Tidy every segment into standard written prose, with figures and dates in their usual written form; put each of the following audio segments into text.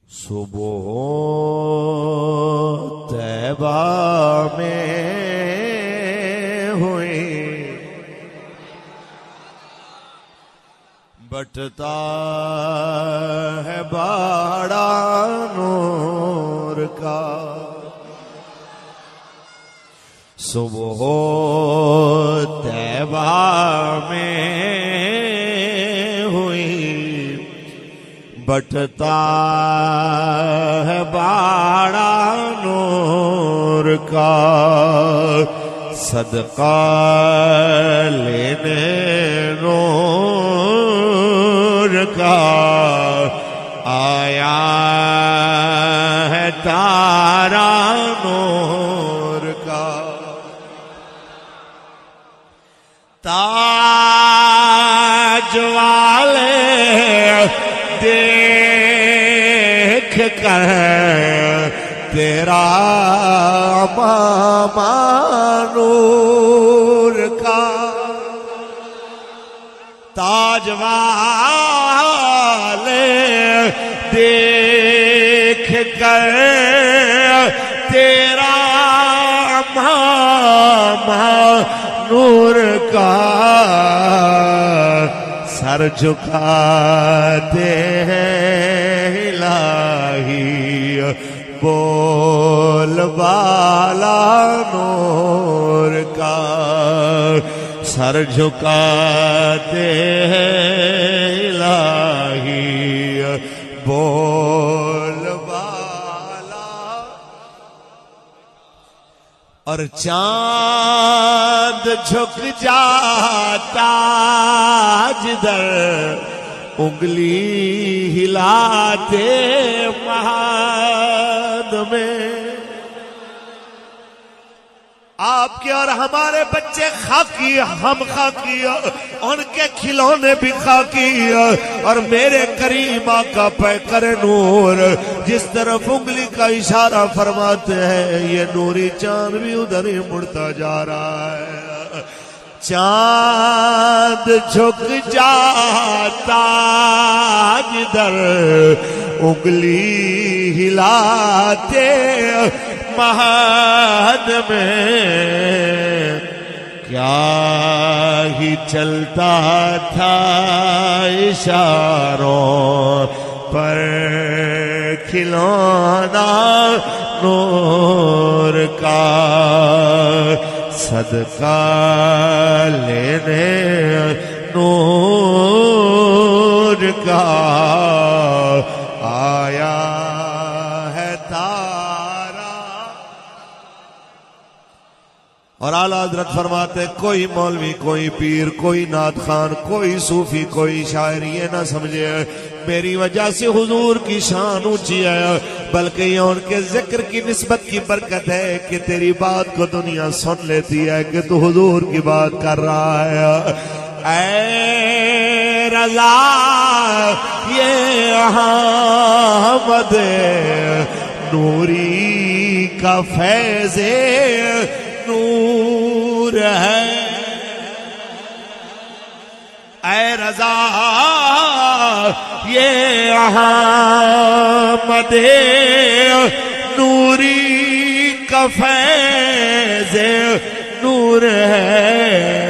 صبح طیبہ میں ہوئی بٹتا ہے باڑا نور کا صبح طیبہ میں ہوئی بٹتا ہے باڑا نور کا صدقہ لینے نور کا آیا ہے تارا نور کا تاج والے دیکھ کر تیرا ماما نور کا تاج والے دیکھ کر تیرا ماما نور کا سر جھکاتے ہیں الہی بول بالا نور کا سر جھکاتے ہیں الہی بول بالا اور چاند جھک جاتا جدھر انگلی ہلاتے مہد میں آپ کے اور ہمارے بچے خاکی ہم خاکی ان کے کھلونے بھی خاکی اور میرے کریم آقا پیکر نور جس طرف انگلی کا اشارہ فرماتے ہیں یہ نوری چاند بھی ادھر ہی مڑتا جا رہا ہے چاند جھک جاتا جدھر انگلی ہلاتے مہد میں کیا ہی چلتا تھا اشاروں پر کھلونا نور کا صدقہ لینے نور کا آیا ہے تارا اور اعلیٰ حضرت فرماتے کوئی مولوی کوئی پیر کوئی نعت خان کوئی صوفی کوئی شاعر یہ نہ سمجھے میری وجہ سے حضور کی شان اونچی ہے بلکہ یہ ان کے ذکر کی نسبت کی برکت ہے کہ تیری بات کو دنیا سن لیتی ہے کہ تو حضور کی بات کر رہا ہے اے رضا یہ احمد نوری کا فیض نور ہے اے رضا یہ احمد نوری کا فیض نور ہے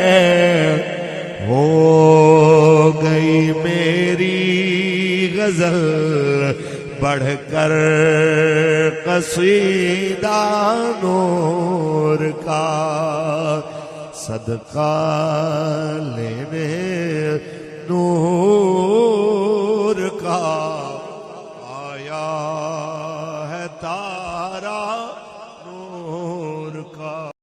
ہو گئی میری غزل بڑھ کر قصیدہ نور کا صدقہ